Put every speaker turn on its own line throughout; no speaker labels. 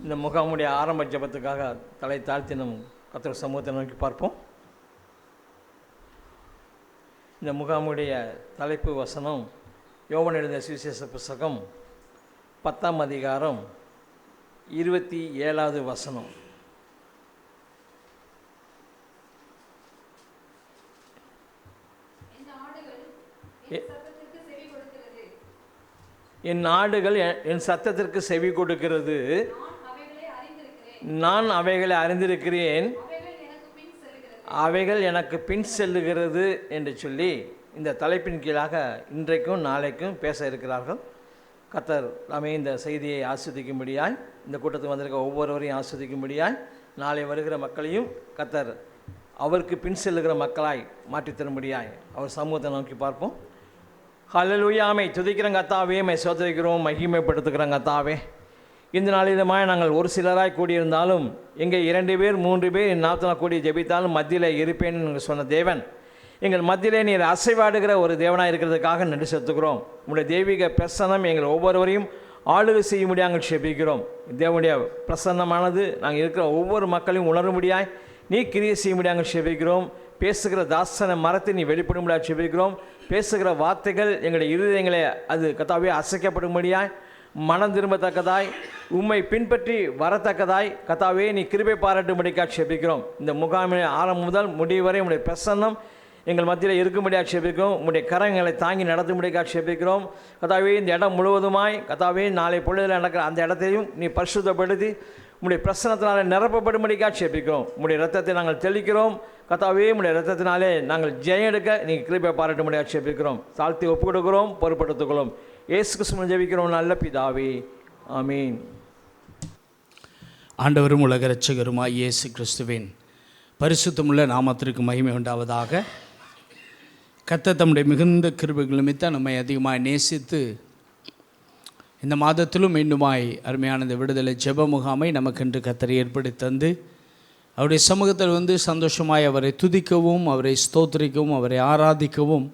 இந்த முகாமுடைய ஆரம்ப ஜெபத்துக்காக தலை தாழ்த்தி நம் கர்த்தர் சமூகத்தை நோக்கி பார்ப்போம். இந்த முகாமுடைய தலைப்பு வசனம் யோவான் எழுதிய சுவிசேஷ புத்தகம் 10ஆம் அதிகாரம் 27வது வசனம். என் ஆடுகள் என் சத்தத்திற்கு செவி கொடுக்கிறது, நான் அவைகளை அறிந்திருக்கிறேன், அவைகள் எனக்கு பின் செல்லுகிறது என்று சொல்லி இந்த தலைப்பின் கீழாக இன்றைக்கும் நாளைக்கும் பேச இருக்கிறார்கள். கர்த்தர் நாமே இந்த செய்தியை ஆஸ்வதிக்கும்படியாய், இந்த கூட்டத்துக்கு வந்திருக்க ஒவ்வொருவரையும் ஆஸ்வதிக்கும்படியாய், நாளை வருகிற மக்களையும் கர்த்தர் அவருக்கு பின் செல்லுகிற மக்களாய் மாற்றித்தரும்படியாய் அவர் சமூகத்தை நோக்கி பார்ப்போம். ஹல்லேலூயா. ஆமை துதிக்கிறோம் கர்த்தாவே, மை சோதரிக்கிறோம், மகிமைப்படுத்துகிறோம் கர்த்தாவே. இந்த நாளிதமாய் நாங்கள் ஒரு சிலராய் கூடியிருந்தாலும், எங்கே 2 பேர் 3 பேர் என் நாமத்தினால் கூடி ஜெபித்தாலும் மத்தியில் இருப்பேன் என்று சொன்ன தேவன், எங்கள் மத்தியிலே நீர் அசைவாடுகிற ஒரு தேவனாக இருக்கிறதுக்காக நன்றி செலுத்துகிறோம். உங்களுடைய தெய்வீக பிரசன்னம் எங்கள் ஒவ்வொருவரையும் ஆளுகை செய்யும்படியாக நாங்கள் செபிக்கிறோம். தேவனுடைய பிரசன்னமானது நாங்கள் இருக்கிற ஒவ்வொரு மக்களையும் உணரும்படியாய் நீ கிரியை செய்யும்படியாக நாங்கள் செபிக்கிறோம். பேசுகிற தாசன மரத்தை நீ வெளிப்படும்படியாக செபிக்கிறோம். பேசுகிற வார்த்தைகள் எங்களுடைய இருதயங்களை அது கர்த்தாவே அசைக்கப்படும்படியாய், மனம் திரும்பத்தக்கதாய், உம்மை பின்பற்றி வரத்தக்கதாய் கர்த்தாவே நீ கிருபை பாராட்டும்படிக்காக செபிக்கிறோம். இந்த முகாமின் ஆரம்பம் முதல் முடிவு வரை உங்களுடைய பிரசன்னம் எங்கள் மத்தியில் இருக்கும்படியாக செபிக்கிறோம். உங்களுடைய கரங்களை தாங்கி நடத்தும்படிக்காக செபிக்கிறோம். கர்த்தாவே இந்த இடம் முழுவதுமாய் கர்த்தாவே நாளை பொழுதில் நடக்கிற அந்த இடத்தையும் நீ பரிசுத்தப்படுத்தி உங்களுடைய பிரசனத்தினாலே நிரப்பப்படும்படிக்காக செபிக்கிறோம். உங்களுடைய ரத்தத்தை நாங்கள் தெளிக்கிறோம். கர்த்தாவே உங்களுடைய ரத்தத்தினாலே நாங்கள் ஜெயம் எடுக்க நீங்கள் கிருபை பாராட்டும்படியாக செபிக்கிறோம். தாழ்த்தி ஒப்பு கொடுக்கிறோம், பொறுப்படுத்துக்கிறோம். இயேசு கிறிஸ்துவின் ஜெபிக்கிறோம் நல்ல பிதாவே, ஆமீன்.
ஆண்டவரும் உலக இரட்சகருமாய் இயேசு கிறிஸ்துவின் பரிசுத்தமுள்ள நாமத்திற்கு மகிமை உண்டாவதாக. கர்த்தர் தம்முடைய மிகுந்த கிருபைகள் நிமித்தம் நம்மை அதிகமாக நேசித்து இந்த மாதத்திலும் மீண்டுமாய் அருமையான இந்த விடுதலை ஜெப முகாமை நமக்கென்று கர்த்தர் ஏற்படுத்தி தந்து அவருடைய சமூகத்தில் சந்தோஷமாய் அவரை துதிக்கவும், அவரை ஸ்தோத்திரிக்கவும், அவரை ஆராதிக்கவும்,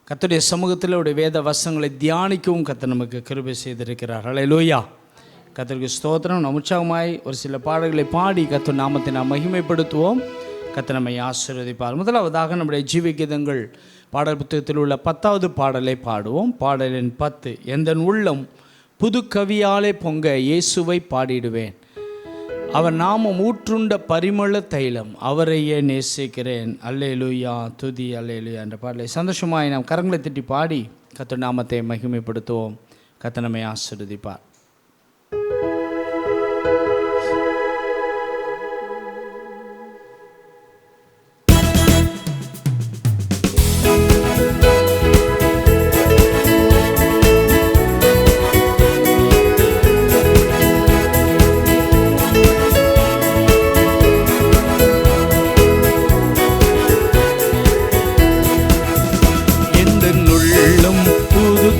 கர்த்தருடைய சமூகத்தில் அவருடைய வேத வசனங்களை தியானிக்கவும் கர்த்தர் நமக்கு கிருபை செய்திருக்கிறார். ஹல்லேலூயா. கர்த்தருக்கு ஸ்தோத்திரம். நாம் உற்சாகமாய் ஒரு சில பாடல்களை பாடி கர்த்தர் நாமத்தை நாம் மகிமைப்படுத்துவோம். கர்த்தர் நம்மை ஆசீர்வதிப்பார். முதலாவதாக நம்முடைய ஜீவகீதங்கள் பாடல் புத்தகத்தில் உள்ள 10வது பாடலை பாடுவோம். பாடலின் 10. எந்தன் உள்ளம் புது கவியாலே பொங்க இயேசுவை பாடிடுவேன், அவர் நாமம் ஊற்றுண்ட பரிமள தைலம், அவரையே நேசிக்கிறேன். அல்லேலூயா, துதி அல்லேலூயா என்ற பாடலை சந்தோஷமாய் நாம் கரங்களை தட்டி பாடி கர்த்தர் நாமத்தை மகிமைப்படுத்துவோம். கர்த்தர் நம்மை ஆசீர்வதிப்பார்.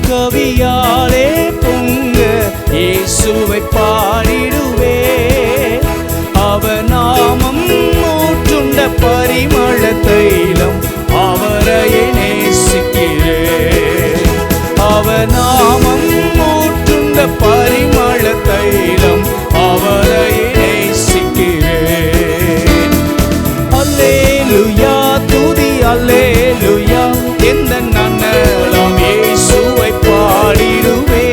கவியாலே பொங்க இயேசுவை பாடிடுவே, அவர் நாமம் ஊற்றுண்ட பரிமள தைலம், அவரையே நேசிக்கிறே, அவர் நாமம் ஊற்றுண்ட பரிமள தைலம், அவரையே நேசிக்கிறே. அல்லேலூயா, துதி அல்லேலூயா, எந்த நன்னலாம் இயேசுவை பாடிடுவே.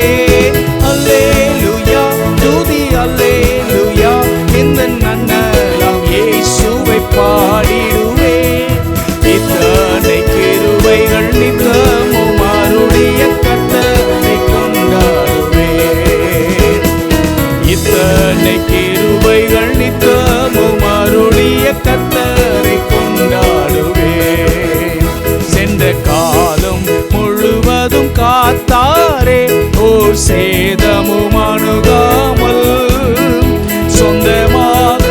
அல்லேலூயா, துதி அல்லேலூயா, எந்த நன்னலாம் இயேசுவை பாடிடுவே. இத்தனை கிருபைகள் நித்தமும் அருளிய கர்த்தரை கொண்டாடுவே. இத்தனை கிருபைகள் நித்தமும் அருளிய கர்த்தரை கொண்டாடுவே. சென்ற காலம் முழுவதும் காத்தாரே, ஓர் சேதமும் அணுகாமல், சொந்தமாக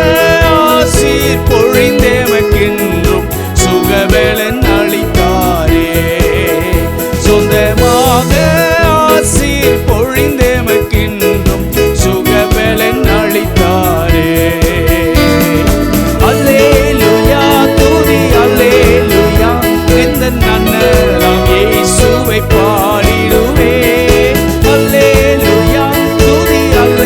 ஆசீர் பொழிந்தேமக்கென்றும் சுகபலன் அளித்தாரே. சொந்தமாக ஆசீர் பொழிந்தேமக்கென்றும் சுகபலன் அளித்தாரே. அல்லேலூயா, துதி அல்லேலூயா, எந்த நன்னலாம் இயேசுவை பாடிடுவே. அல்லேலூயா, துதி அல்லேலூயா,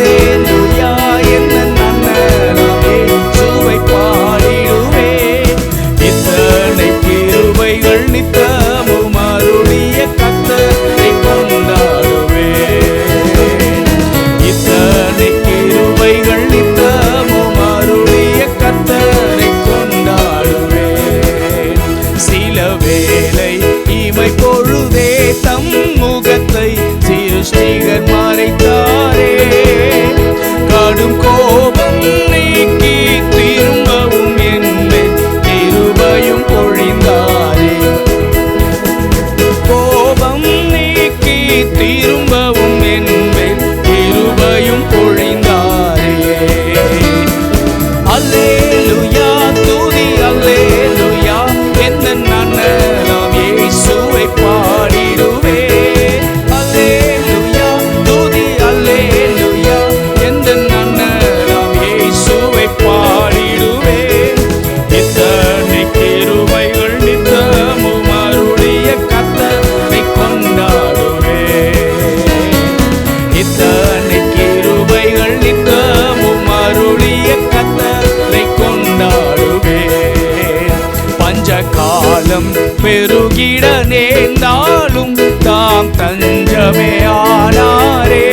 பெருகிட நேர்ந்தாலும் தாம் தஞ்சமே ஆனாரே.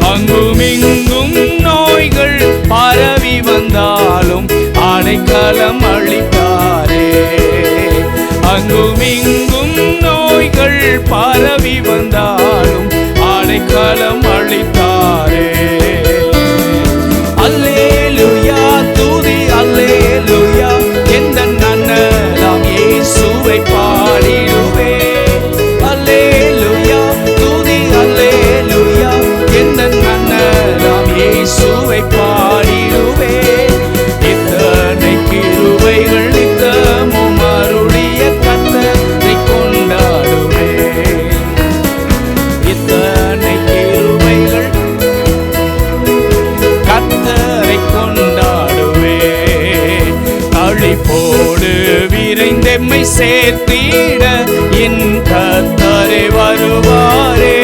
அங்குமிங்கும் நோய்கள் பரவி வந்தாலும் அடைக்கலம் அளித்தாரே. அங்குமிங்கும் நோய்கள் பரவி வந்தாலும் அடைக்கலம் அளித்தாரே. அல்லேலூயா துதி அல்லேலூயா எந்த நன்னலாம் இயேசுவை பாடிடுவே. அல்லேலூயா துதி அல்லேலூயா எந்த நன்னலாம் இயேசுவை பாடிடுவே. இத்தனை கிருபைகள் நித்தமும் அருளிய கர்த்தரை கொண்டாடுவே. இத்தனை கிருபைகள் கர்த்தரை கொண்டாடுவே. அழிப்போடு விரைந்தெம்மை சேர்த்திட என் கர்த்தரே வருவாரே.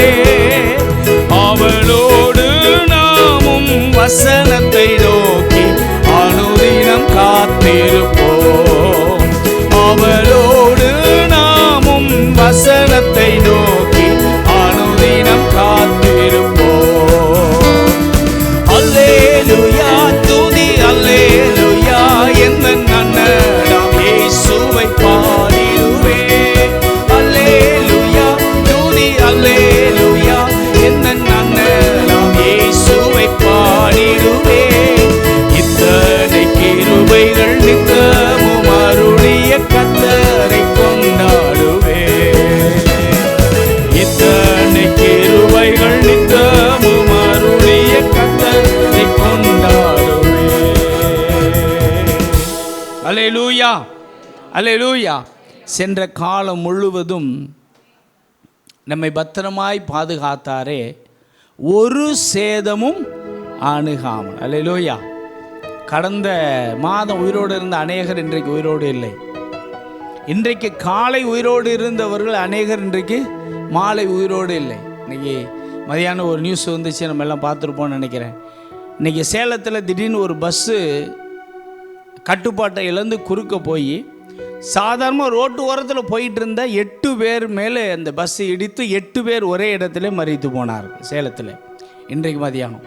அவளோடு நாமும் வசனத்தை நோக்கி அனுதினம் காத்திருப்போம். அவளோடு நாமும் வசனத்தை நோக்கி அனுதினம் காத்திருப்போம். அல்லேலூயா துதி அல்லேலூயா எந்த நன்னலாம் இயேசுவை பாடிடுவே. அல்லேலூயா துதி அல்லேலூயா எந்த நன்னலாம் இயேசுவை பாடிடுவே. இத்தனை கிருபைகள் நித்தமும் அருளிய கர்த்தரை கொண்டாடுவே. இத்தனை கிருபைகள் நித்தமும் அருளிய கர்த்தரை கொண்டாடுவே. அல்லேலூயா அல்லேலூயா. சென்ற காலம் முழுவதும் நம்மை பத்திரமாய் பாதுகாத்தாரே, ஒரு சேதமும் அணுகாமல். அல்லேலூயா. கடந்த மாதம் உயிரோடு இருந்த அநேகர் இன்றைக்கு உயிரோடு இல்லை. இன்றைக்கு காலை உயிரோடு இருந்தவர்கள் அநேகர் இன்றைக்கு மாலை உயிரோடு இல்லை. இன்றைக்கி மதியானம் ஒரு நியூஸ் வந்துச்சு, நம்ம எல்லாம் பார்த்துருப்போம்னு நினைக்கிறேன். இன்றைக்கி சேலத்தில் திடீர்னு ஒரு பஸ்ஸு கட்டுப்பாட்டை இழந்து குறுக்க போய் சாதாரணமாக ரோட்டு ஓரத்தில் போயிட்டு இருந்த 8 பேர் மேலே அந்த பஸ்ஸு இடித்து 8 பேர் ஒரே இடத்துல மறித்து போனார்கள் சேலத்தில் இன்றைக்கு மதியானம்.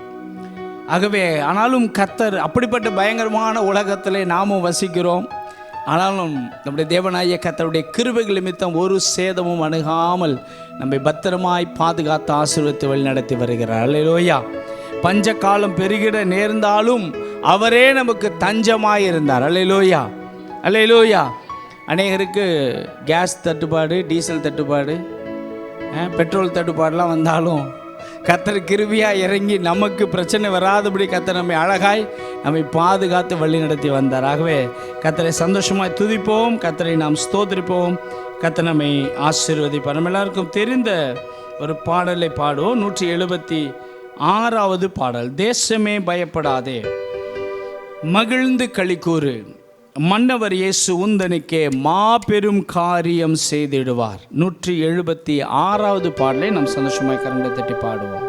ஆகவே ஆனாலும் கர்த்தர், அப்படிப்பட்ட பயங்கரமான உலகத்தில் நாமும் வசிக்கிறோம். ஆனாலும் நம்முடைய தேவனாகிய கர்த்தருடைய கிருபைகள் நிமித்தம் ஒரு சேதமும் அணுகாமல் நம்மை பத்திரமாய் பாதுகாத்து ஆசீர்வதித்து வழிநடத்தி வருகிறார். அல்லேலூயா. பஞ்ச காலம் பெருகிட நேர்ந்தாலும் அவரே நமக்கு தஞ்சமாய் இருந்தார். அல்லேலூயா அல்லேலூயா. அநேகருக்கு கேஸ் தட்டுப்பாடு, டீசல் தட்டுப்பாடு, பெட்ரோல் தட்டுப்பாடெலாம் வந்தாலும் கர்த்தர் கிருபையாக இறங்கி நமக்கு பிரச்சனை வராதபடி கர்த்தர் நம்மை அழகாய் நம்மை பாதுகாத்து வழி நடத்தி வந்தார். ஆகவே கர்த்தரை சந்தோஷமாய் துதிப்போம், கர்த்தரை நாம் ஸ்தோத்திரிப்போம், கர்த்தர் நம்மை ஆசீர்வதிப்பார். நம்ம எல்லாருக்கும் தெரிந்த ஒரு பாடலை பாடுவோம். 176வது பாடல். தேசமே பயப்படாதே, மகிழ்ந்து களிக்கூறு, மன்னவர் இயேசு உந்தனுக்கே மாபெரும் காரியம் செய்திடுவார். 176வது பாடலை நாம் சந்தோஷமாய் கரங்களை தட்டி பாடுவோம்.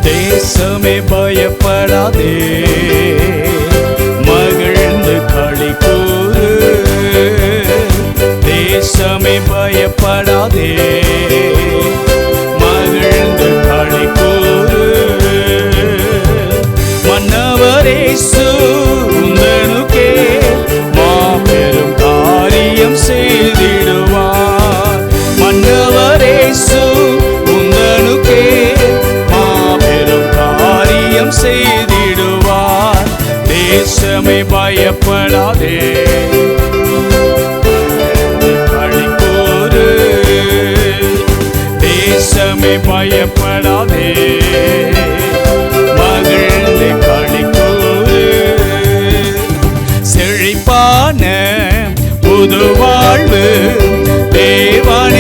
தேசமே பயப்படாதே, மகிழ்ந்து களிக்கூறு. தேசமே பயப்படாதே, மகிழ்ந்து களிக்கூறு. மன்னவர் இயேசு உந்தனுக்கே மாபெரும் காரியம் செய்திடுவார். மன்னவர் இயேசு உந்தனுக்கே செய்திடுவார். தேசமே பயப்படாதே, களிக்கூறு. தேசமே பயப்படாதே, மகிழ்ந்து களிக்கூறு. செழிப்பான புது வாழ்வு தேவன்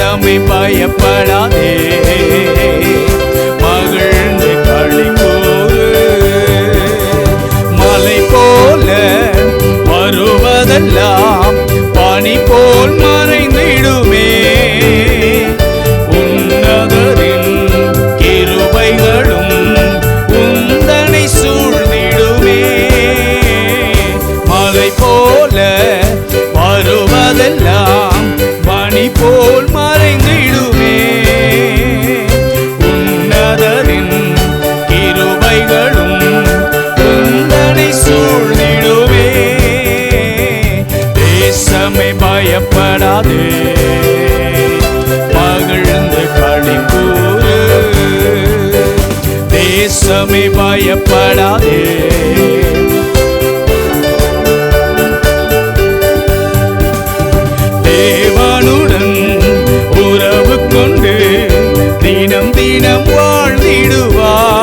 தேசமே பயப்படாதே, மகிழ்ந்து களி கூறு. மலை போல வருவதெல்லாம் பனி போல் மறைந்திடுமே. உன்னதரின் கிருபைகளும் உந்தனை சூழ்ந்திடுமே. மலை போல வருவதெல்லாம் பனி போல் மறைந்திடுமே. உன்னதரின் கிருபைகளும் உந்தனை சூழ்ந்திடுமே. தேசமே பயப்படாதே, மகிழ்ந்து களி கூறு. தேசமே பயப்படாதே, தேவனுடன் உறவு கொண்டு தினம் தினம் வாழ்ந்திடுவார்.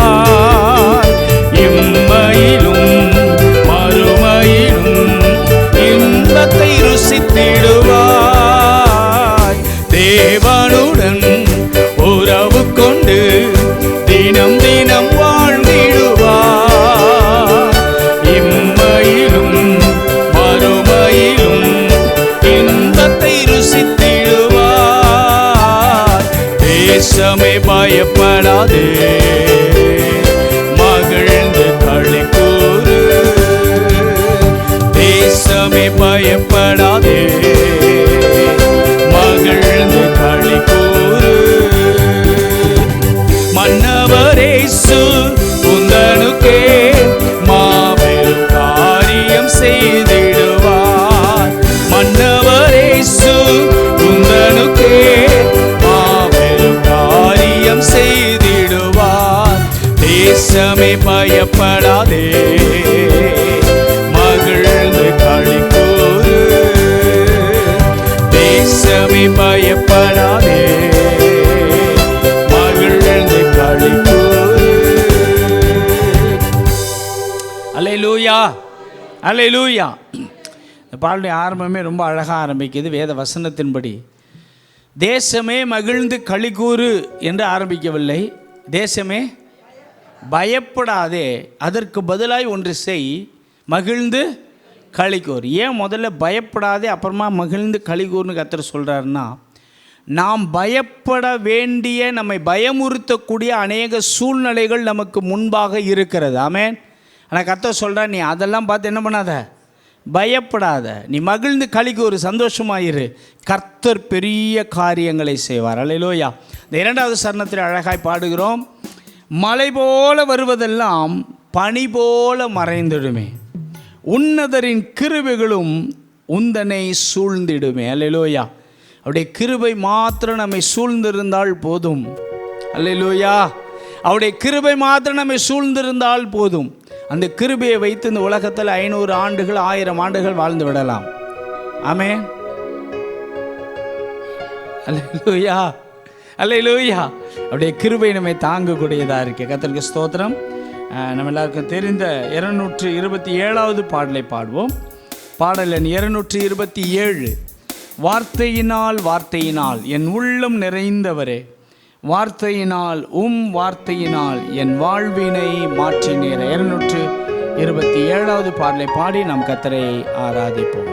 இம்மையிலும் மறுமையிலும் இன்பத்தை ருசித்திடுவார். தேவனுடன் உறவு கொண்டு தினம் தினம் வாழ்ந்திடுவார். இம்மையிலும் மறுமையிலும் இன்பத்தை ருசித்திடுவார். தேசமே பயப்படாதே, மகிழ்ந்து களி கூறு. தேசமே பயப்படாதே, மகிழ்ந்து களி கூறு. மன்னவரேசு உந்தனுக்கே மாபெரும் காரியம் செய்திடுவார். மன்னவரேசு உந்தனுக்கே மாபெரும் காரியம் செய்திடுவார். தேசமே பயப்படாதே, மகிழ்ந்து களி கூறு. தேசமே பயப்படாதே, மகிழ்ந்து களி கூறு. அல்லேலூயா, அல்லேலூயா. இந்த பாடலுடைய ஆரம்பமே ரொம்ப அழகாக ஆரம்பிக்குது. வேத வசனத்தின்படி தேசமே மகிழ்ந்து களி கூறு என்று ஆரம்பிக்கவில்லை. தேசமே பயப்படாதே, அதற்கு பதிலாய் ஒன்று செய், மகிழ்ந்து களி கூறு. ஏன் முதல்ல பயப்படாதே அப்புறமா மகிழ்ந்து களி கூறுன்னு கர்த்தர் சொல்கிறாருன்னா, நாம் பயப்பட வேண்டிய, நம்மை பயமுறுத்தக்கூடிய அநேக சூழ்நிலைகள் நமக்கு முன்பாக இருக்கிறது. ஆமென். ஆனால் கர்த்தர் சொல்கிறார், நீ அதெல்லாம் பார்த்து என்ன பண்ணாத, பயப்படாத, நீ மகிழ்ந்து களிக்கு ஒரு சந்தோஷமாயிரு. கர்த்தர் பெரிய காரியங்களை செய்வார். அல்லேலூயா. இந்த இரண்டாவது சரணத்தில் அழகாய் பாடுகிறோம். மலை போல வருவதெல்லாம் பனி போல மறைந்திடுமே, உன்னதரின் கிருபைகளும் உந்தனை சூழ்ந்திடுமே. அல்லேலூயா. அவருடைய கிருபை மாத்திரம் நம்மை சூழ்ந்திருந்தால் போதும். அல்லேலூயா. அவருடைய கிருபை மாத்திரம் நம்மை சூழ்ந்திருந்தால் போதும். அந்த கிருபையை வைத்து இந்த உலகத்தில் 500 ஆண்டுகள் 1000 ஆண்டுகள் வாழ்ந்து விடலாம். ஆமென். அல்லேலூயா, அல்லேலூயா. அவருடைய கிருபை நம்மை தாங்கக்கூடியதாக இருக்கு. கர்த்தருக்கு ஸ்தோத்திரம். நம்ம எல்லாருக்கும் தெரிந்த 227வது பாடலை பாடுவோம். பாடல் எண் 227. வார்த்தையினால் வார்த்தையினால் என் உள்ளம் நிறைந்தவரே, வார்த்தையினால் வார்த்தையினால் என் வாழ்வினை மாற்றினீர். 227வது பாடலை பாடி நாம் கர்த்தரை ஆராதிப்போம்.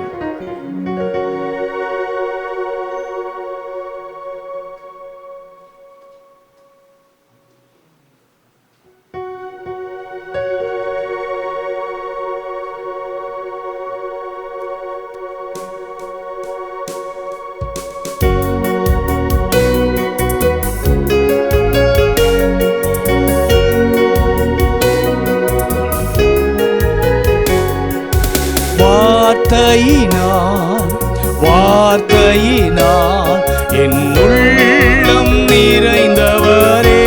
வார்த்தையினால் வார்த்தையினால் என் உள்ளம் நிறைந்தவரே,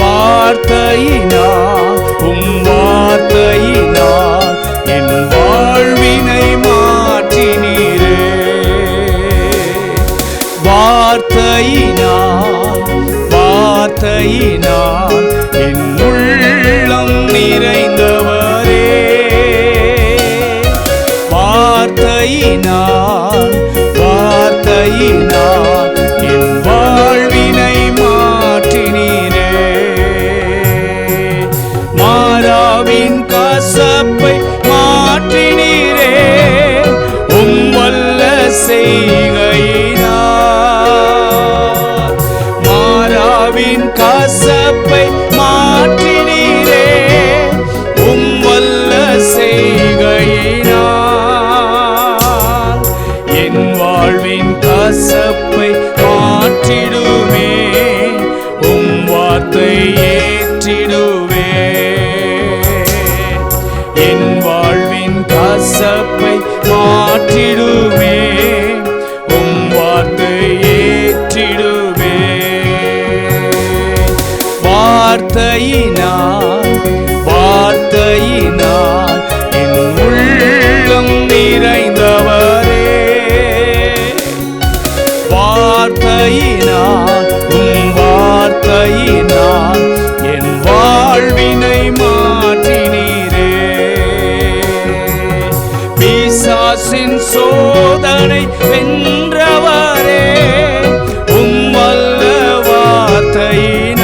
வார்த்தையினால் வார்த்தையினால் என் வாழ்வினை மாற்றினீரே. வார்த்தையினால் வார்த்தையினால் என் உள்ளம் நிறைந்தவரே, வார்த்தையினால் வார்த்தை வார்த்தையினால் என் வாழ்வினை மாற்றினீரே. மாறாவின் கசப்பை மாற்றினீரே வல்ல செய்கையினார். மாறாவின் கசப்பை மாற்றினீரே வல்ல செய்கையினார். என் வாழ்வின் கசப்பை மாற்றிடுமே வார்த்தை ஏற்றிடுவே. என் வாழ்வின் கசப்பை மாற்றிடுவே வார்த்தை ஏற்றிடுவே. வார்த்தையினால் வார்த்தையினால் என் உள்ளம் நிறைந்தவரே. வார்த்தையினால் வார்த்தையினால் என் வாழ்வினை மாற்றினீரே. பிசாசின் சோதனை வென்றவரே வல்ல வார்த்தையினார்.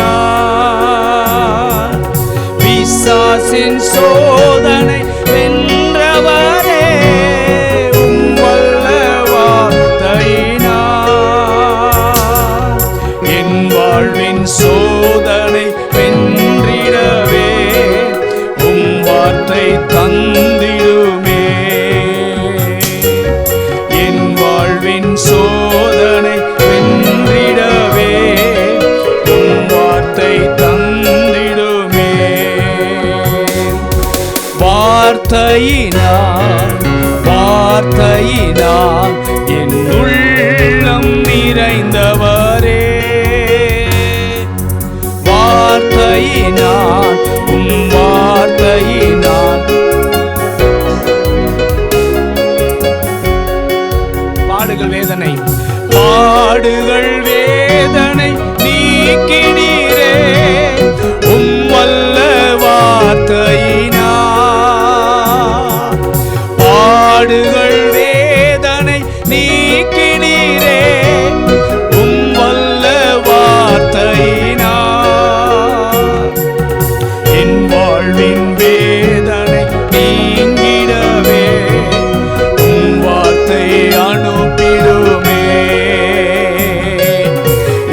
பிசாசின் சோதனை வென்றவரே வல்ல வார்த்தையினார். என் வாழ்வின் சோதனை வென்றிடவே வார்த்தை தந்திடுமே. என் வாழ்வின் சோதனை வென்றிடவே வார்த்தை தந்திடுமே. வார்த்தையினால் வார்த்தையினால் என் உள்ளம் நிறைந்தவரே. வார்த்தையினால் வார்த்தையினால் பாடுகள் வேதனை பாடுகள் வேதனை நீக்கினீரே வல்ல வார்த்தையினார். பாடுகள் வேதனை நீக்கினீரே வல்ல வார்த்தையினார். என் வாழ்வின் வேதனை நீங்கிடவே வார்த்தை அனுப்பிடுமே.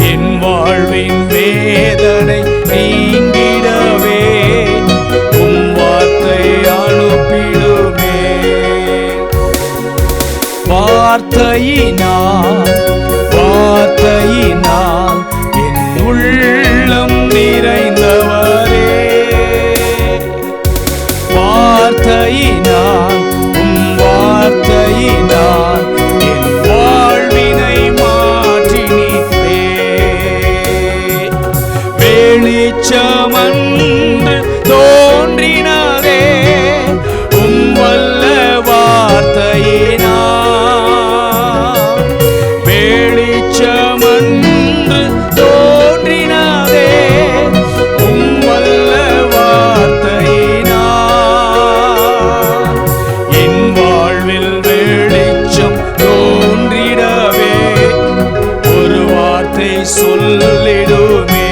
என் வாழ்வின் வேதனை நீங்கிடவே வார்த்தை அனுப்பிடுமே. வார்த்தையினால் வார்த்தையினால் என் உள்ளம் நிறைந்தவரே. வார்த்தையினால் வார்த்தையினால் என் வாழ்வினை மாற்றினீரே. வெளிச்சமன்று தோன்றினதே வல்ல வார்த்தையினார். வெளிச்சமன்று தோன்றினதே வல்ல வார்த்தையினார். என் வாழ்வில் வெளிச்சம் தோன்றிடவே ஒரு வார்த்தை சொல்லிடுமே.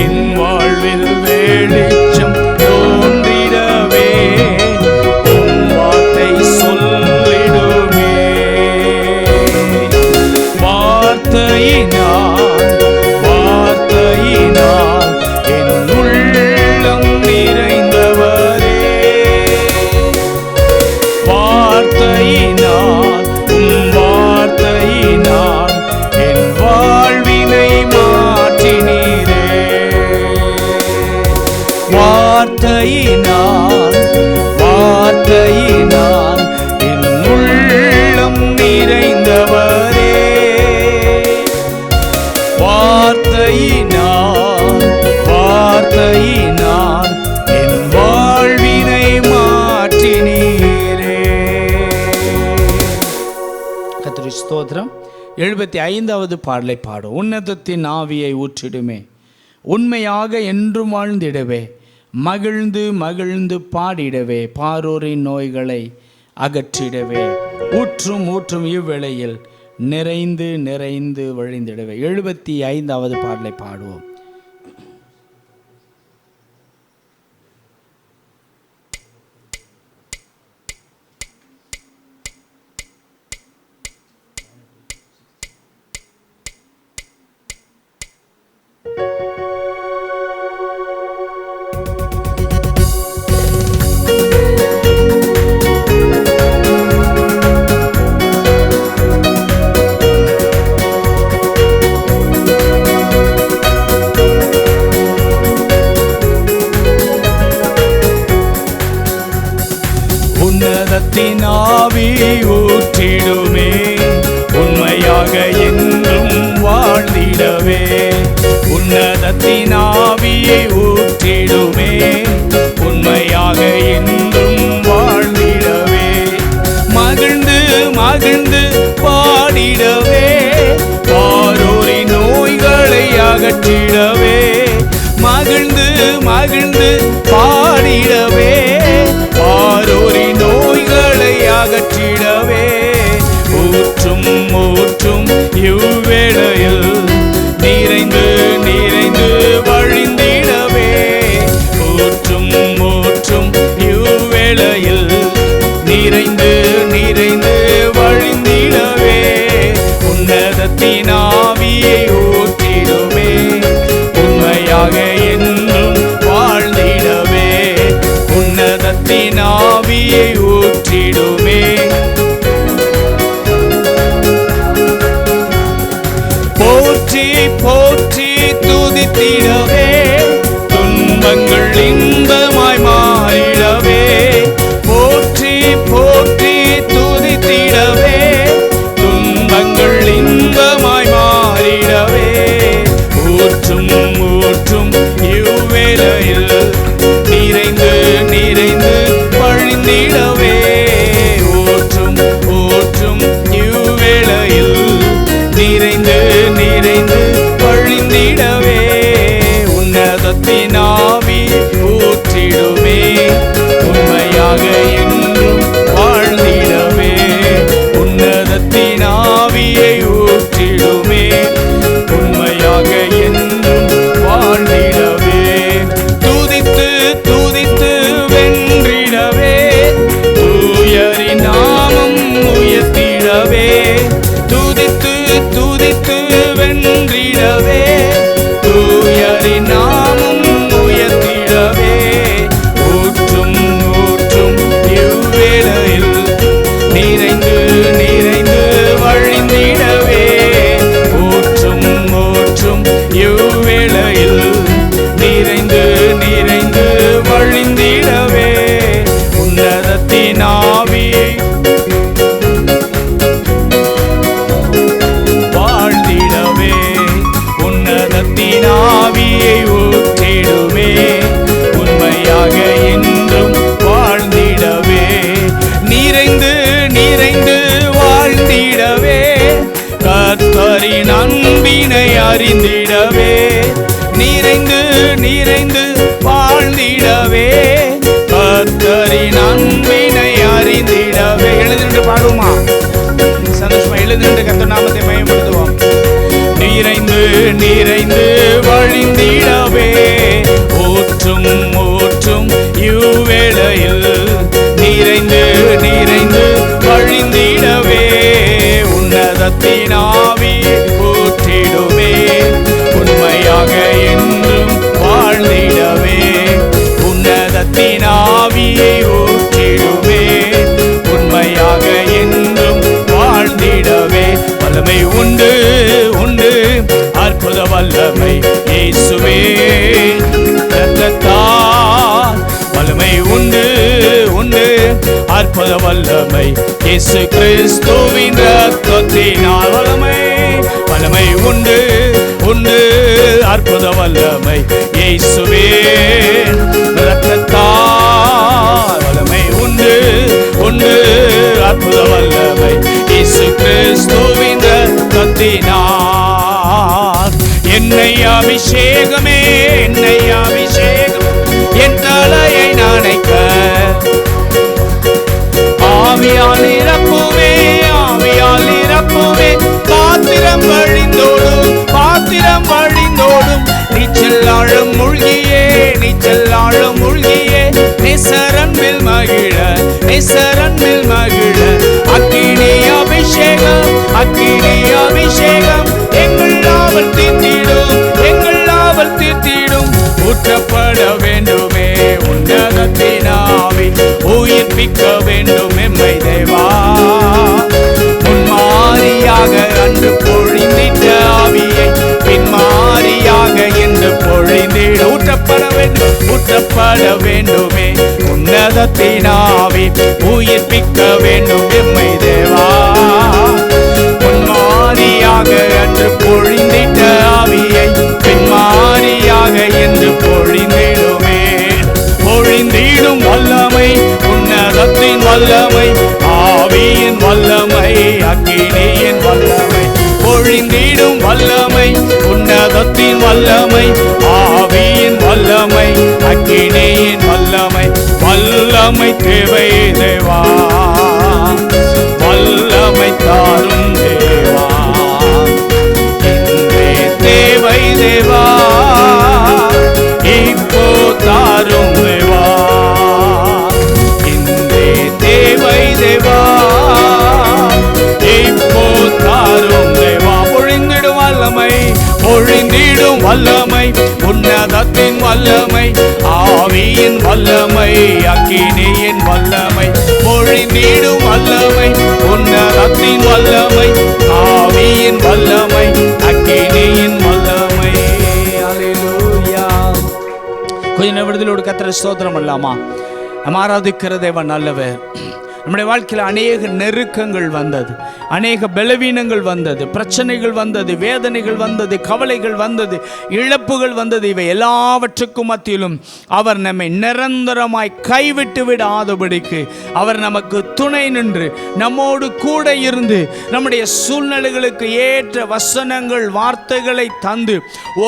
என் வாழ்வில் வெளிச்சம் தோன்றிடவே வார்த்தை சொல்லிடுமே. வார்த்தையினால் வார்த்தையினால் என் உள்ளம் நிறைந்தவரே. வார்த்தையினால் வார்த்தையினால் என் வாழ்வினை மாற்றினீரே. வார்த்தையினால் வார்த்தையினால் என் உள்ளம் நிறைந்தவரே. வார்த்தையினால் வார்த்தையினால் என் வாழ்வினை மாற்றினீரே. கர்த்தருக்கு ஸ்தோத்திரம். 75வது பாடலை பாடும். உன்னதத்தின் ஆவியை ஊற்றிடுமே உண்மையாக என்றும் வாழ்ந்திடவே மகிழ்ந்து மகிழ்ந்து பாடிடவே பாரோரின் நோய்களை அகற்றிடவே ஊற்றும் ஊற்றும் இவ்வேளையில் நிறைந்து நிறைந்து வழிந்திடவே. 75வது பாடலை பாடுவோம். உன்னதத்தின் ஆவி ஊற்றிடுமே, உண்மையாக என்றும் வாழ்ந்திடவே. உன்னதத்தின் ஆவியை ஊற்றிடுமே, உண்மையாக என்றும் வாழ்ந்திடவே. மகிழ்ந்து மகிழ்ந்து பாடிடவே, பாரோரின் நோய்களை அகற்றிடவே. மகிழ்ந்து மகிழ்ந்து பாடிடவே, பாரோரின் நோய்களை அகற்றிடவே. ஊற்றும் ஊற்றும் இவ்வேளையில் நிறைந்து நிறைந்து வழிந்திடவே. ஊற்றும் ஊற்றும் இவ்வேளையில் நிறைந்து நிறைந்து வழிந்திடவே. உன்னதத்தின் ஆவியை ஊற்றிடுமே, உண்மையாக என்றும் வாழ்ந்திடவே. உன்னதத்தின் ஆவியை ஊற்றிடுமே. போற்றி போற்றி துதித்திடவே, துன்பங்கள் இன்பமாய் மாறிடவே. போற்றி போற்றி துதித்திடவே, துன்பங்கள் இன்பமாய் மாறிடவே. ஊற்றும் ஊற்றும் இவ்வேளையில் நிறைந்து நிறைந்து வழிந்திடவே. ஊற்றும் ஊற்றும் இவ்வேளையில் நிறைந்து நிறைந்து வழிந்திடவே. உன்னதத்தின் ஆவி ஊற்றிடுமே, உண்மையாக என்றும் வாழ்ந்திடவே. உன்னதத்தின் ஆவியை ஊற்றிடுமே, உண்மையாக என்றும் வாழ்ந்திடவே. துதித்து துதித்து வென்றிடவே, தூயரின் நாமம் உயர்த்திடவே. துதித்து துதித்து வென்றிடவே, தூயரின் நாமம் உயர்த்திடவே. ஊற்றும் ஊற்றும் இவ்வேளையில் நிறைந்து நிறைந்து வழிந்திடவே. ஊற்றும் ஊற்றும் இவ்வேளையில் நிறைந்து நிறைந்து வழிந்திடவே. உன்னதத்தின் ஆவியை வாழ்ந்திடவே. உன்னதத்தின் ஆவியை ஊற்றிடுமே, உண்மையாக என்றும் வாழ்ந்திடவே. நிறைந்து நிறைந்து வாழ்ந்திடவே, கர்த்தரின் அன்பினை அறிந்திடவே. நிறைந்து நிறைந்து வாழ்ந்திடவே, கர்த்தரின் அன்பினை அறிந்திடவே. எழுதிட்டு பாடுவோமா? சந்தோஷமா எழுதிட்டு கர்த்தர் நாமத்தை மகிமைப்படுத்துவோம். நிறைந்து நிறைந்து வழிந்திடவே, ஊற்றும் ஊற்றும் இவ்வேளையில் நிறைந்து நிறைந்து வழிந்திடவே. உன்னதத்தின் ஆவி ஊற்றிடுமே, உண்மையாக என்றும் வாழ்ந்திடவே. உன்னதத்தின் ஆவியை ஊற்றிடுமே, உண்மையாக என்றும் வாழ்ந்திடவே. வல்லமை உண்டு உண்டு, அற்புத வல்லமை இயேசுவே இரத்தத்தால். வல்லமை உண்டு உண்டு, அற்புத வல்லமை இயேசு கிறிஸ்துவின் இரத்தத்தினால். வல்லமை வல்லமை உண்டு உண்டு, அற்புத வல்லமை இயேசுவே இரத்தத்தால். வல்லமை உண்டு உண்டு, அற்புத வல்லமை இயேசு கிறிஸ்துவின் இரத்தத்தினால். என்னை அபிஷேகமே, என்னை அபிஷேகம், என் தலையை நனைக்க ஆவியால் நிரப்புவே. அக்கினி அபிஷேகம் எங்கள் ஆவல் தீர்த்திடும், எங்கள் ஆவல் தீர்த்திடும். ஊற்றப்பட வேண்டுமே உன்னதத்தின் ஆவி, உயிர்ப்பிக்க வேண்டும் எம்மை தேவா. முன்மாரியாக அன்று பொழிந்திட்ட ஆவியை பின்மாரியாக என்று பொழிந்திட ஊற்றப்பட வேண்டும், ஊற்றப்பட வேண்டுமே உன்னதத்தின் ஆவி, உயிர்ப்பிக்க வேண்டும் எம்மை தேவா. முன்மாரியாக அன்று பொழிந்திட்ட ஆவியை பின்மாரியாக என்று பொழிந்திடுமே. பொழிந்திடும் வல்லமை உன்னதத்தின் வல்லமை, ஆவியின் வல்லமை, அக்கினியின் வல்லமை. பொழிந்திடும் வல்லமை உன்னதத்தின் வல்லமை, ஆவியின் வல்லமை, அக்கினியின் வல்லமை. வல்லமை தேவை தேவா, வல்லமை தாரும் தேவா, இன்றே தேவை தேவா, இப்போ தாரும் தேவா, இன்றே தேவை தேவா, இப்போ தாரும் தேவா. பொழிந்திடும் வல்லமை, பொழிந்திடும் வல்லமை உன்னதத்தின் வல்லமை, ஆவியின் வல்லமை, அக்கினியின் வல்லமை. பொழிந்திடும் வல்லமை உன்னதத்தின் வல்லமை, ஆவியின் வல்லமை, அக்கினியின் வல்லமை. அல்லேலூயா. கொஞ்ச நேரத்தோடு கர்த்தரை ஸ்தோத்திரம் பண்ணலாமா? நம்ம ஆராதிக்கிற தேவன் நல்லவர். நம்முடைய வாழ்க்கையில் அநேக நெருக்கங்கள் வந்தது, அநேக பலவீனங்கள் வந்தது, பிரச்சனைகள் வந்தது, வேதனைகள் வந்தது, கவலைகள் வந்தது, இழப்புகள் வந்தது. இவை எல்லாவற்றுக்கும் மத்தியிலும் அவர் நம்மை நிரந்தரமாய் கைவிட்டு விடாதபடிக்கு அவர் நமக்கு துணை நின்று நம்மோடு கூட இருந்து நம்முடைய சூழ்நிலைகளுக்கு ஏற்ற வசனங்கள் வார்த்தைகளை தந்து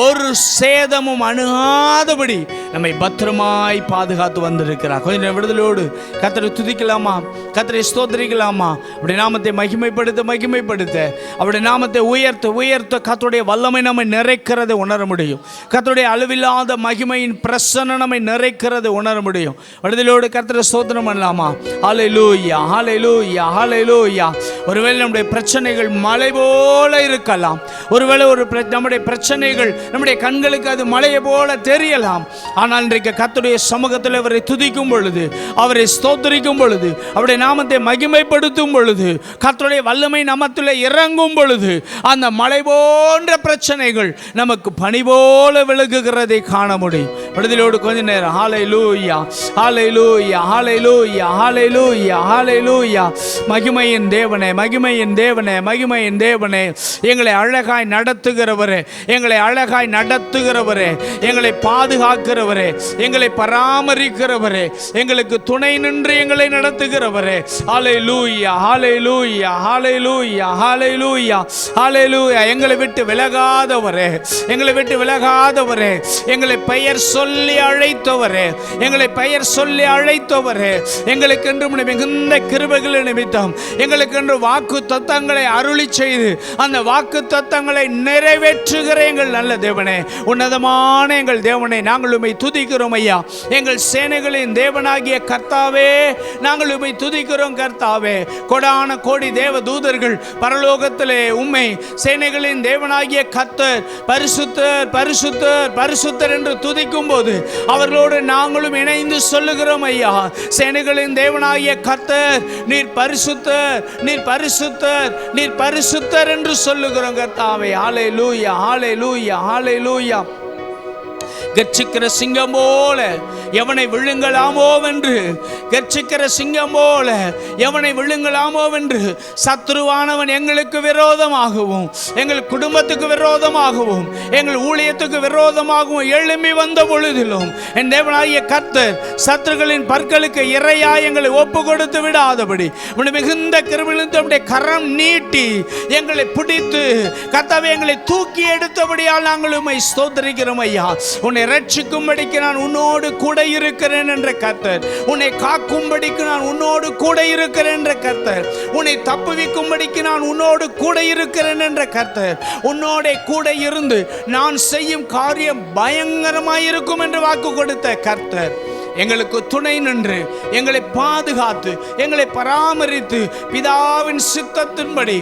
ஒரு சேதமும் அணுகாதபடி நம்மை பத்திரமாய் பாதுகாத்து வந்திருக்கிறார். கொஞ்சம் விடுதலோடு கர்த்தரை துதிக்கலாமா? கர்த்தரை ஸ்தோத்திரிக்கலாமா? அவருடைய நாமத்தை மகிமைப்படுத்த மகிமைப்படுத்த, அவருடைய நாமத்தை உயர்த்த உயர்த்த கர்த்தருடைய வல்லமை நம்மை நிறைக்கிறதை உணர முடியும். கர்த்தருடைய அளவில்லாத மகிமையின் பிரசன்னம் நம்மை நிறைக்கிறதை உணர முடியும். விடுதலோடு கர்த்தரை ஸ்தோத்திரம் பண்ணலாமா? ஹல்லேலூயா, ஹல்லேலூயா, ஹல்லேலூயா. ஒருவேளை நம்முடைய பிரச்சனைகள் மலை போல இருக்கலாம், ஒருவேளை நம்முடைய பிரச்சனைகள் நம்முடைய கண்களுக்கு அது மலையை போல தெரியலாம். ஆனால் இன்றைக்கு கர்த்தருடைய சமூகத்தில் அவரை துதிக்கும் பொழுது, அவரை ஸ்தோத்திரிக்கும் பொழுது, அவருடைய நாமத்தை மகிமைப்படுத்தும் பொழுது, கர்த்தருடைய வல்லமை நமக்குள்ளே இறங்கும் பொழுது, அந்த மலை போன்ற பிரச்சனைகள் நமக்கு பனி போல விலகுகிறதை காண முடியும். விடுதலோடு கொஞ்ச நேரம் ஹல்லேலூயா, ஹல்லேலூயா, ஹல்லேலூயா, ஹல்லேலூயா, ஹல்லேலூயா. மகிமையின் தேவனே, மகிமையின் தேவனே, மகிமையின் தேவனே, எங்களை அழகாய் நடத்துகிறவரே, எங்களை அழகாய் நடத்துகிறவரே, எங்களை பாதுகாக்கிறவரே, எங்களை பராமரிக்கிறவரே, எங்களுக்கு துணை நின்று எங்களை நடத்துகிறவரே. ஹல்லேலூயா, ஹல்லேலூயா, ஹல்லேலூயா, ஹல்லேலூயா, ஹல்லேலூயா. எங்களை விட்டு விலகாதவரே, எங்களை விட்டு விலகாதவரே, எங்களை பெயர் சொல்லி அழைத்தவரே, எங்களை பெயர் சொல்லி அழைத்தவரே, எங்களுக்கென்று மிகுந்த கிருபைகள் நிமித்தம் எங்களுக்கென்று வாக்கு தத்தங்களை அருளி செய்து அந்த வாக்கு தத்தங்களை நிறைவேற்றுகிற எங்கள் நல்ல தேவனே, உன்னதமான எங்கள் தேவனே, நாங்கள் உம்மை துதிக்கிறோம் ஐயா. எங்கள் சேனைகளின் தேவனாகிய கர்த்தாவே, நாங்கள் உம்மை துதிக்கிறோம் கர்த்தாவே. கோடான கோடி தேவ தூதர்கள் பரலோகத்திலே உம்மை சேனைகளின் தேவனாகிய கர்த்தர் பரிசுத்தர், பரிசுத்தர், பரிசுத்தர் என்று துதிக்கும் போது அவர்களோடு நாங்களும் இணைந்து சொல்லுகிறோம் ஐயா, சேனைகளின் தேவனாகிய கர்த்தர் நீர் பரிசுத்தர், நீர் பரிசுத்தர், நீர் பரிசுத்தர் என்று சொல்லுகிறோம் கர்த்தாவே. ஹல்லேலூயா, ஹல்லேலூயா, ஹல்லேலூயா. கர்ச்சிக்கிற சிங்கம் போல எவனை விழுங்கலாமோ வென்று, கர்ச்சிக்கிற சிங்கம் போல எவனை விழுங்கலாமோ வென்று சத்ருவானவன் எங்களுக்கு விரோதமாகவும் எங்கள் குடும்பத்துக்கு விரோதமாகவும் எங்கள் ஊழியத்துக்கு விரோதமாகவும் எழும்பி வந்த பொழுதிலும் என் தேவனாகிய கர்த்தர் சத்துருக்களின் பற்களுக்கு இரையாய் எங்களை ஒப்பு கொடுத்து விடாதபடி மிகுந்த கிருபையிலிருந்து நம்முடைய கரம் நீட்டி எங்களை பிடித்து கர்த்தாவே எங்களை தூக்கி எடுத்தபடியால் நாங்கள் உம்மை ஸ்தோத்திரிக்கிறோம் ஐயா. உன்னை ரட்சிக்கும்படிக்கு நான் உன்னோடு கூட இருக்கிறேன் என்ற கர்த்தர், உன்னை காக்கும்படிக்கு நான் உன்னோடு கூட இருக்கிறேன் என்ற கர்த்தர், உன்னை தப்புவிக்கும்படிக்கு நான் உன்னோடு கூட இருக்கிறேன் என்ற கர்த்தர், உன்னோட கூட இருந்து நான் செய்யும் காரியம் பயங்கரமாயிருக்கும் என்று வாக்கு கொடுத்த கர்த்தர் எங்களுக்கு துணை நின்று எங்களை பாதுகாத்து எங்களை பராமரித்து பிதாவின் சித்தத்தின்படி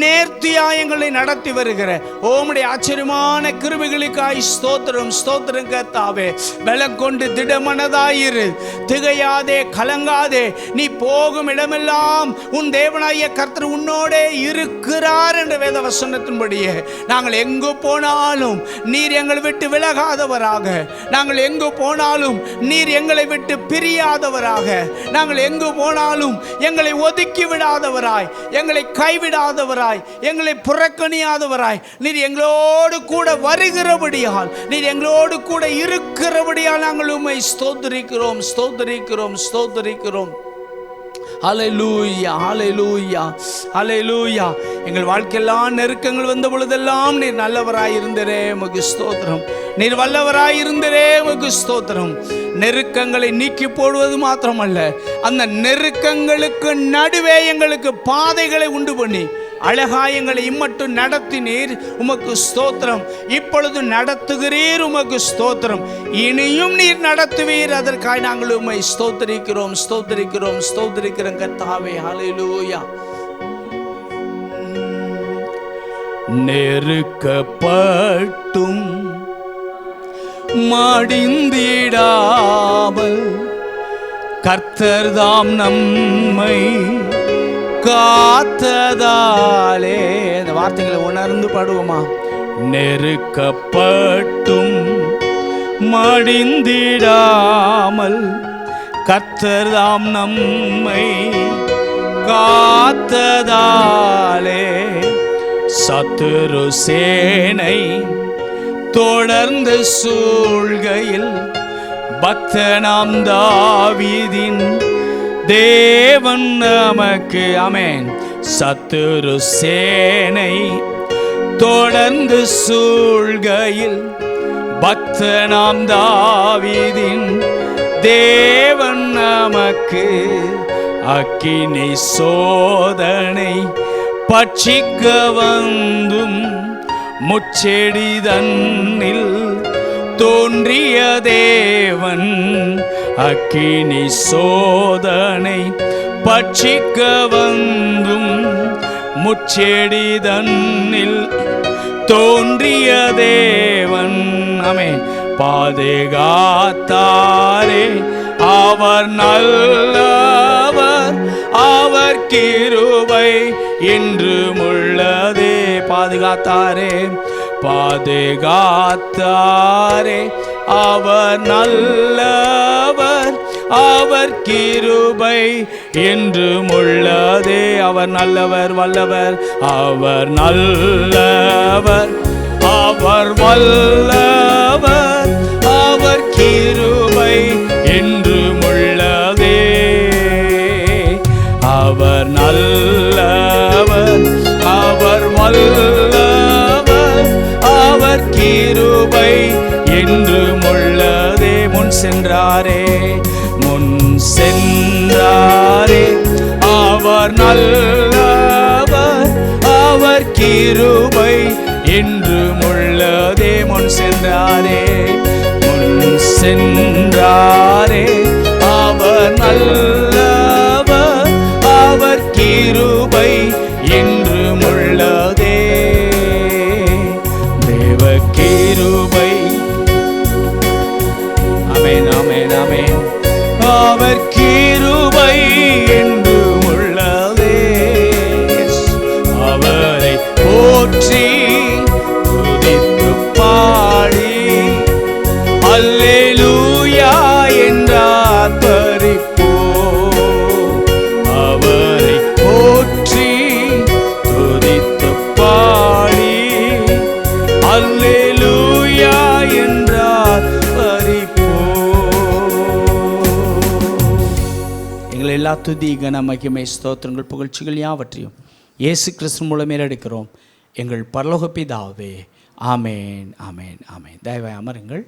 நேர்த்தியாய் எங்களை நடத்தி வருகிற உம்முடைய ஆச்சரியமான கிருபைகளுக்காய் ஸ்தோத்திரம் ஸ்தோத்திரம் கர்த்தாவே. பலம் கொண்டு திடமனதாயிரு, திகையாதே, கலங்காதே. நீ போகும் இடமெல்லாம் உன் தேவனாகிய கர்த்தர் உன்னோடே இருக்கிறார் என்ற வேத வசனத்தின்படியே நாங்கள் எங்கு போனாலும் நீர் எங்களை விட்டு விலகாதவராக, நாங்கள் எங்கு போனாலும் நீர் எங்களை விட்டு பிரியாதவராக, நாங்கள் எங்கு போனாலும் எங்களை ஒதுக்கி விடாதவராய், எங்களை கைவிடாதவராய், எங்களை புறக்கணியாதவராய், நீர் எங்களோடு கூட வருகிறபடியால், நீர் எங்களோடு கூட இருக்கிறபடியால் நாங்கள் உம்மை ஸ்தோத்திரிக்கிறோம் ஸ்தோத்திரிக்கிறோம் ஸ்தோத்திரிக்கிறோம். ஹல்லேலூயா ஹல்லேலூயா ஹல்லேலூயா. எங்கள் வாழ்க்கையெல்லாம் நெருக்கங்கள் வந்த பொழுதெல்லாம் நீர் நல்லவராயிருந்தரே உமக்கு ஸ்தோத்திரம். நீர் வல்லவராயிருந்தரே உமக்கு ஸ்தோத்திரம். நெருக்கங்களை நீக்கி போடுவது மாத்திரமல்ல, அந்த நெருக்கங்களுக்கு நடுவே எங்களுக்கு பாதைகளை உண்டு பண்ணி அழகாய் எங்களை இம்மட்டும் நடத்தினீர் உமக்கு ஸ்தோத்திரம். இப்பொழுது நடத்துகிறீர் உமக்கு ஸ்தோத்திரம். இனியும் நீர் நடத்துவீர், அதற்காக நாங்கள் உம்மை ஸ்தோத்திரிக்கிறோம் ஸ்தோத்திரிக்கிறோம் ஸ்தோத்திரிக்கிறோம் கர்த்தாவே. ஹல்லேலூயா. நெருக்கப்பட்டும் மடிந்திடாமல் கர்த்தர்தாம் நம்மை காத்ததாலே. இந்த வார்த்தைகளை உணர்ந்து பாடுவோமா? நெருக்கப்பட்டும் மடிந்திடாமல் கர்த்தர்தாம் நம்மை காத்ததாலே, சத்துரு சேனை தொடர்ந்து சூழ்கையில் பக்தனாம் தாவீதின் தேவன் நமக்கு ஆமென். சத்துரு சேனை தொடர்ந்து சூழ்கையில் பக்தனாம் தாவீதின் தேவன் நமக்கு அக்கினி சோதனை பட்சிக்க வந்தும் முச்செடி தன்னில் தோன்றிய தேவன், அக்கினி சோதனை பட்சிக்க வந்தும் முச்செடி தன்னில் தோன்றிய தேவன் ஆமென். பாதுகாத்தாரே அவர் நல்லவர், அவர் கிருபை என்றும் உள்ளதே. பாதுகாத்தாரே பாதுகாத்தாரே அவர் நல்லவர், அவர் கிருபை என்றும் உள்ளதே. அவர் நல்லவர் வல்லவர், அவர் நல்லவர், அவர் வல்லவர், அவர் கிருபை என்றும் உள்ளதே. அவர் நல்லவர், அவர் வல்லவர், அவர் கிருபை என்றும் உள்ளதே. முன் சென்றாரே முன் சென்றாரே அவர் நல்லவர், அவர் கிருபை என்றும் உள்ளதே. முன் சென்றாரே முன் சென்றாரே அவர் நல்லவர், அவர் கிருபை என்றும் உள்ளதே. தேவ கிருபை ஆமென் ஆமென் ஆமென். அவர் கிருபை என்றும் உள்ளதே. அவரை போற்றி துதித்து பாடி அல்லேலூயா என்றார் பரிப்போ. அவரை போற்றி துதித்து பாடி அல்லேலூயா என்றார் பரிப்போ. எங்களை எல்லா துதி கன மகிமை ஸ்தோத்திரங்கள் புகழ்ச்சிகள் யாவற்றையும் இயேசு கிறிஸ்து மூலமே எடுக்கிறோம் எங்கள் பரலோக பிதாவே. ஆமேன் ஆமேன் ஆமேன். தயவாய் அமருங்கள்.